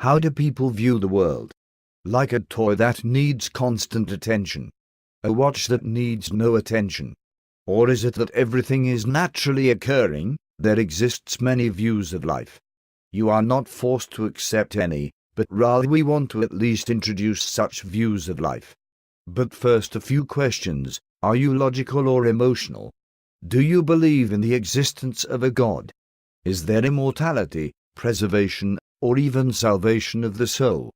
How do people view the world? Like a toy that needs constant attention? A watch that needs no attention? Or is it that everything is naturally occurring? There exists many views of life. You are not forced to accept any, but rather we want to at least introduce such views of life. But first, a few questions. Are you logical or emotional? Do you believe in the existence of a God? Is there immortality, preservation, or even salvation of the soul?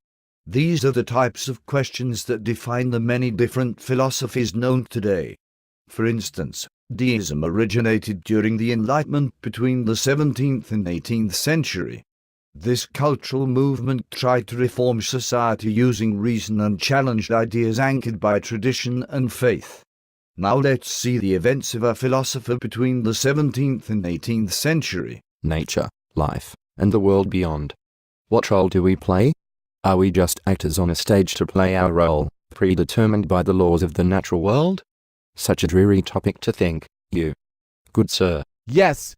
These are the types of questions that define the many different philosophies known today. For instance, Deism originated during the Enlightenment between the 17th and 18th century. This cultural movement tried to reform society using reason and challenged ideas anchored by tradition and faith. Now let's see the events of a philosopher between the 17th and 18th century. Nature, life, and the world beyond. What role do we play? Are we just actors on a stage to play our role, predetermined by the laws of the natural world? Such a dreary topic to think, you. Good sir. Yes.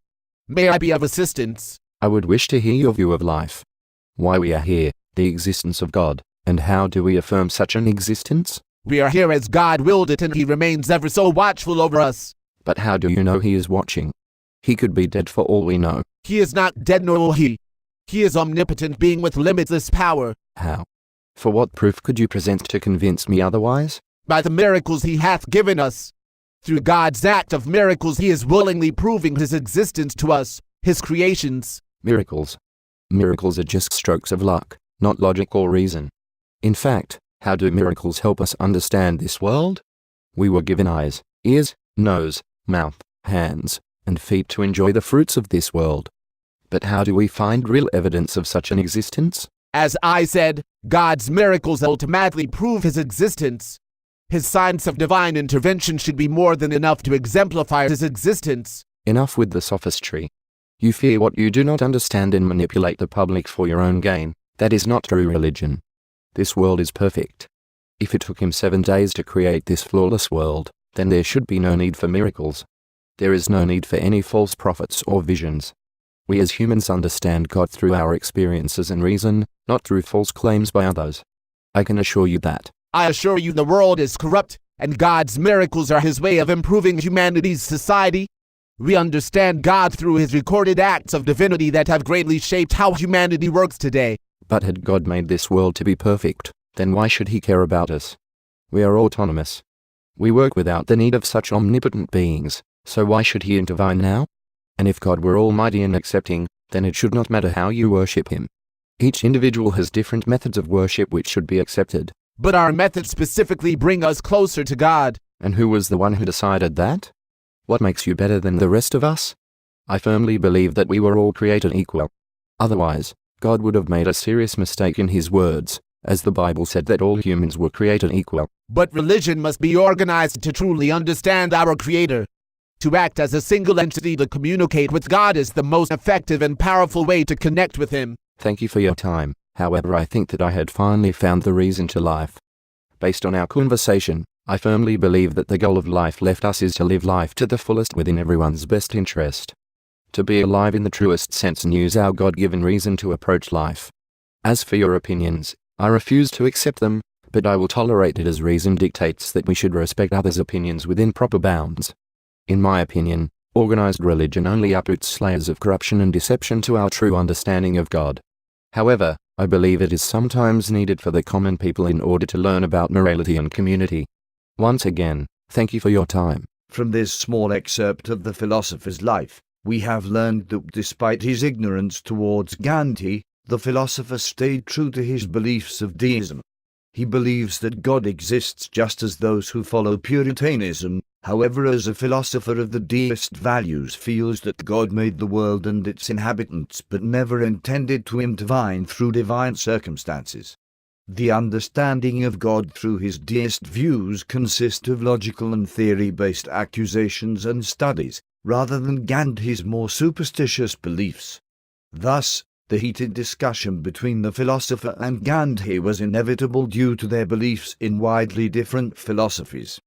May I be of assistance? I would wish to hear your view of life. Why we are here, the existence of God, and how do we affirm such an existence? We are here as God willed it, and He remains ever so watchful over us. But how do you know He is watching? He could be dead for all we know. He is not dead, nor will He. He is omnipotent being with limitless power. How? For what proof could you present to convince me otherwise? By the miracles He hath given us. Through God's act of miracles He is willingly proving His existence to us, His creations. Miracles. Miracles are just strokes of luck, not logic or reason. In fact, how do miracles help us understand this world? We were given eyes, ears, nose, mouth, hands, and feet to enjoy the fruits of this world. But how do we find real evidence of such an existence? As I said, God's miracles ultimately prove His existence. His signs of divine intervention should be more than enough to exemplify His existence. Enough with the sophistry. You fear what you do not understand and manipulate the public for your own gain. That is not true religion. This world is perfect. If it took Him 7 days to create this flawless world, then there should be no need for miracles. There is no need for any false prophets or visions. We as humans understand God through our experiences and reason, not through false claims by others. I can assure you that. I assure you the world is corrupt, and God's miracles are His way of improving humanity's society. We understand God through His recorded acts of divinity that have greatly shaped how humanity works today. But had God made this world to be perfect, then why should He care about us? We are autonomous. We work without the need of such omnipotent beings, so why should He intervene now? And if God were almighty and accepting, then it should not matter how you worship Him. Each individual has different methods of worship which should be accepted. But our methods specifically bring us closer to God. And who was the one who decided that? What makes you better than the rest of us? I firmly believe that we were all created equal. Otherwise, God would have made a serious mistake in His words, as the Bible said that all humans were created equal. But religion must be organized to truly understand our Creator. To act as a single entity to communicate with God is the most effective and powerful way to connect with Him. Thank you for your time. However, I think that I had finally found the reason to life. Based on our conversation, I firmly believe that the goal of life left us is to live life to the fullest within everyone's best interest. To be alive in the truest sense and use our God-given reason to approach life. As for your opinions, I refuse to accept them, but I will tolerate it as reason dictates that we should respect others' opinions within proper bounds. In my opinion, organized religion only uproots layers of corruption and deception to our true understanding of God. However, I believe it is sometimes needed for the common people in order to learn about morality and community. Once again, thank you for your time. From this small excerpt of the philosopher's life, we have learned that despite his ignorance towards Gandhi, the philosopher stayed true to his beliefs of deism. He believes that God exists just as those who follow Puritanism, however, as a philosopher of the deist values, feels that God made the world and its inhabitants but never intended to intervene through divine circumstances. The understanding of God through his deist views consists of logical and theory-based accusations and studies, rather than Gandhi's more superstitious beliefs. Thus, the heated discussion between the philosopher and Gandhi was inevitable due to their beliefs in widely different philosophies.